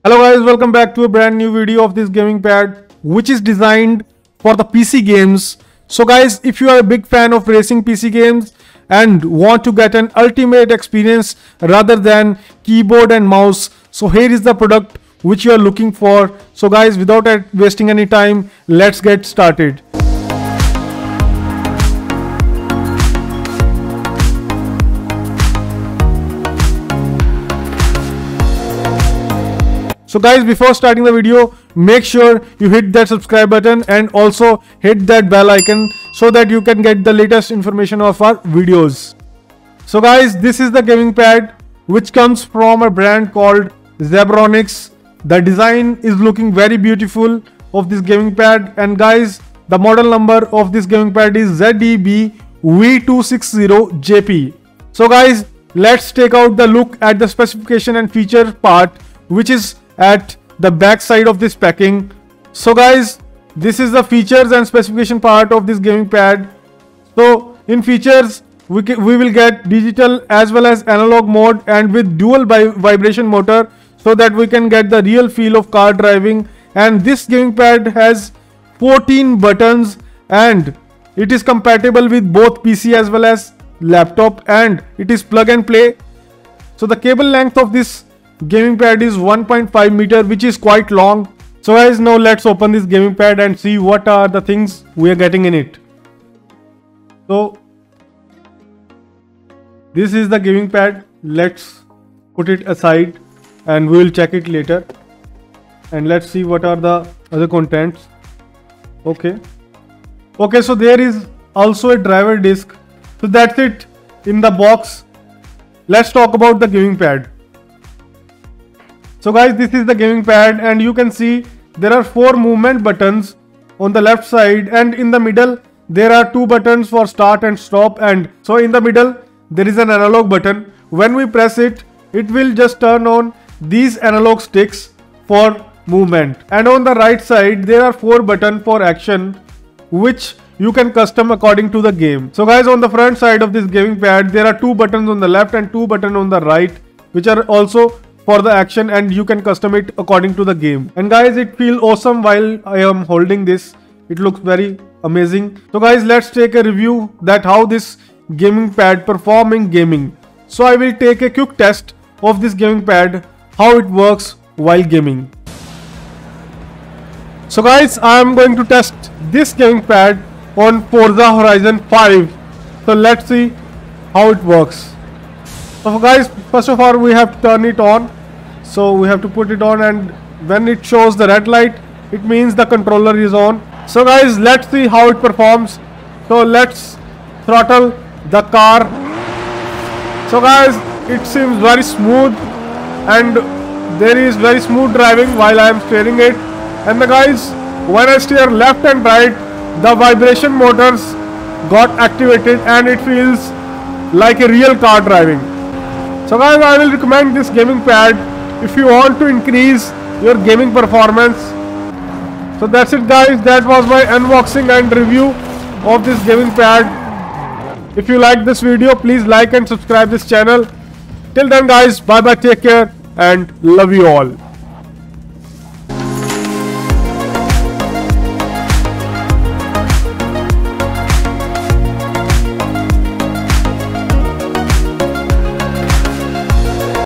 Hello guys, welcome back to a brand new video of this gaming pad which is designed for the PC games. So guys, if you are a big fan of racing PC games and want to get an ultimate experience rather than keyboard and mouse, so here is the product which you are looking for. So guys, without wasting any time, let's get started. So guys, before starting the video, make sure you hit that subscribe button and also hit that bell icon so that you can get the latest information of our videos. So guys, this is the gaming pad which comes from a brand called Zebronics. The design is looking very beautiful of this gaming pad, and guys, the model number of this gaming pad is ZEB V260JP. So guys, let's take out the look at the specification and feature part, which is at the back side of this packing. So guys, this is the features and specification part of this gaming pad. So in features, we will get digital as well as analog mode and with dual vibration motor, so that we can get the real feel of car driving. And this gaming pad has 14 buttons and it is compatible with both PC as well as laptop, and it is plug and play. So the cable length of this gaming pad is 1.5 meter, which is quite long. So guys, now let's open this gaming pad and see what are the things we are getting in it. So this is the gaming pad. Let's put it aside and we will check it later, and let's see what are the other contents. Okay, so there is also a driver disc. So that's it in the box. Let's talk about the gaming pad. So guys, this is the gaming pad, and you can see there are 4 movement buttons on the left side, and in the middle there are 2 buttons for start and stop. And so in the middle there is an analog button. When we press it, it will just turn on these analog sticks for movement. And on the right side there are 4 buttons for action, which you can custom according to the game. So guys, on the front side of this gaming pad there are 2 buttons on the left and 2 buttons on the right, which are also for the action, and you can custom it according to the game. And guys, it feels awesome while I am holding this. It looks very amazing. So guys, let's take a review that how this gaming pad perform in gaming. So I will take a quick test of this gaming pad, how it works while gaming. So guys, I am going to test this gaming pad on Forza Horizon 5. So let's see how it works. So guys, first of all we have to turn it on. So we have to put it on, and when it shows the red light, it means the controller is on. So guys, let's see how it performs. So let's throttle the car. So guys, it seems very smooth and there is very smooth driving while I am steering it. And the guys, when I steer left and right, the vibration motors got activated and it feels like a real car driving. So guys, I will recommend this gaming pad if you want to increase your gaming performance. So that's it guys, that was my unboxing and review of this gaming pad. If you like this video, please like and subscribe this channel. Till then guys, bye bye, take care and love you all.